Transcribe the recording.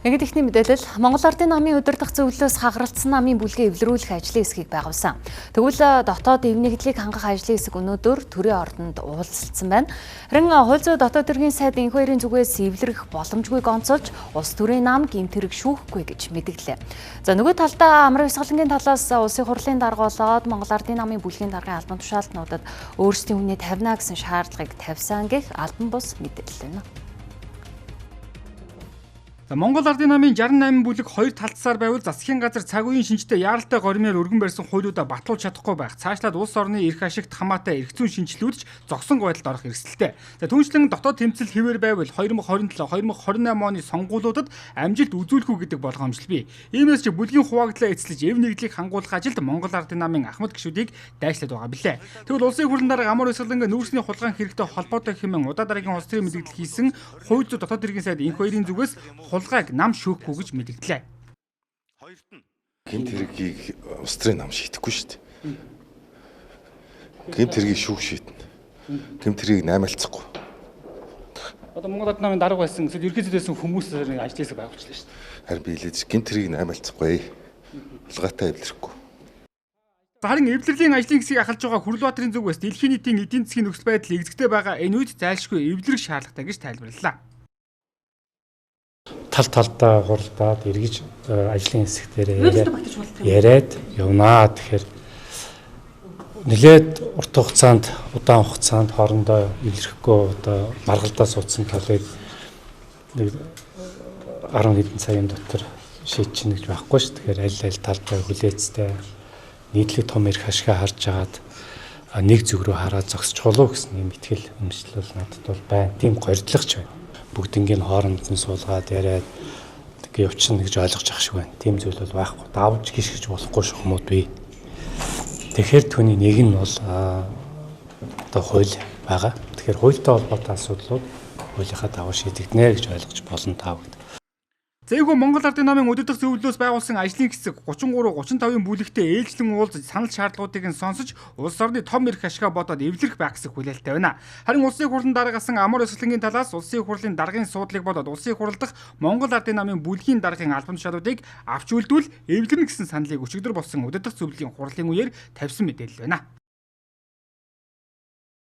Ингээд ихний мэдээлэл Монгол Ардын намын удирдах зөвлөлөөс хагаралцсан намын бүлгээ эвлэрүүлэх ажлын хэсгийг байгуулсан. Тэгвэл дотоод эв нэгдлийг хангах ажлын хэсэг өнөөдөр төрийн ордонд уулзалцсан байна. Харин хууль зүйн дотоод хэргийн сайд энх хоёрын зүгээс эвлэрэх боломжгүйг онцолж улс төрийн нам гэмтэрэг шүүхгүй гэж мэдгдлээ. За нөгөө талдаа Амар Хясгалангийн талаас улсын хурлын дарга болоод Монгол Ардын намын бүлгийн даргын албан тушаалтнуудад өөрсдийн үнэ тавина гэсэн шаардлагыг тавьсан гэх албан бус мэдээлэл байна. Монгол Ардын намын 68 бүлэг 2 талцсаар байвал засгийн газар цаг үеийн шинжтэй яаралтай горимээр өргөн барьсан хуулиудаа батлуулж чадахгүй байх. Цаашлаад улс орны эрх ашигт хамаатай эрх зүйн шинжилгүүд ч зогсон байдалд орох эрсдэлтэй. Түүнчлэн дотоод тэмцэл хэвээр байвал 2027-2028 оны сонгуулиудад амжилт үзүүлэхгүй гэдэг болгоомжл бий. Иймээс ч бүлгийн хуваагдлаа эцэлж эв нэгдлийг хангуулах ажилд Монгол Ардын намын ахмад гишүүдийг дайшлаад байгаа билээ. Тэгвэл улсын хурлын дарга Амар Хясгалангийн нүүрсний хулгайн хэрэгтэй холбоотой хэмээн удаа дараагийн улс төрийн мэдээлэл хийсэн хууль зүйн дотоод хэргийн сайд энх хоёрын зүгээс хулгайг нам шүүхгүй гэж мэдгдлээ. Гэмт хэргийг улс төрийн нам шийдэхгүй шүү дээ. Гэмт хэргийг шүүх шийднэ. Гэмт хэргийг наймаалцахгүй. Одоо Монгол Ардын намын дарга байсан эсвэл ерөнхийдөө байсан хүмүүс ажлын хэсэг байгуулчихлаа шүү дээ. Харин би хэлээд гэмт хэргийг наймаалцахгүй. Хулгайтай эвлэрэхгүй. Харин эвлэрлийн ажлын хэсгийг ахалж байгаа Хүрлбаатарын зүгээс дэлхийн нийтийн эдийн засгийн нөхцөл байдал эзэгтэй байгаа энэ үед зайлшгүй эвлэрэх шаардлагатай гэж тайлбарллаа. Тал талдаа гурлаад эргэж ажлын хэсэг дээр яриад явнаа. Тэгэхээр нэлээд урт хугацаанд удаан хугацаанд хоорондоо эвлэрэхгүй одоо маргалдаа суудсан талыг 10 хэдэн цагийн дотор шийдчихнэ гэж байхгүй шүү. Тэгэхээр аль талдаа хүлээцтэй нийтлэг том эрх ашиг харж агаад нэг зүг рүү хараад зогсож болов гэсэн юм итгэл үнэмшил надад бол байна. Тийм горьдлогч байна. Бүгднийг хооронд нь суулгаад яриад тэгээ явчихна гэж ойлгож ах шиг байна. Тийм зүйл бол байхгүй. Давж гიშгэж болохгүй шугамуд бий. Тэгэхээр түүний нэг нь бол одоо хууль байгаа. Тэгэхээр хуультай холбоотой асуудлууд хуулийнхаа дагуу шийдэгдэнэ гэж ойлгож болно таа бүгд. Зээгөө Монгол Ардын намын удирдах зөвлөлөөс байгуулсан ажлын хэсэг 33-35 бүлэгтээ ээлжлэн уулзаж санал шаардлагуудыг нь сонсож улс орны том эрх ашигаа бодоод эвлэрэх байх гэсэн хүлээлттэй байна. Харин улсын хурлын даргасан Амар Хясгалангийн талаас улсын хурлын даргын суудлыг бодоод улсын хурал дахь Монгол Ардын намын бүлгийн даргын албан тушаалуудыг авч үлдвэл эвлэрнэ гэсэн саналыг өчигдөр болсон удирдах зөвлөлийн хурлын үеэр тавьсан мэдээлэл байна.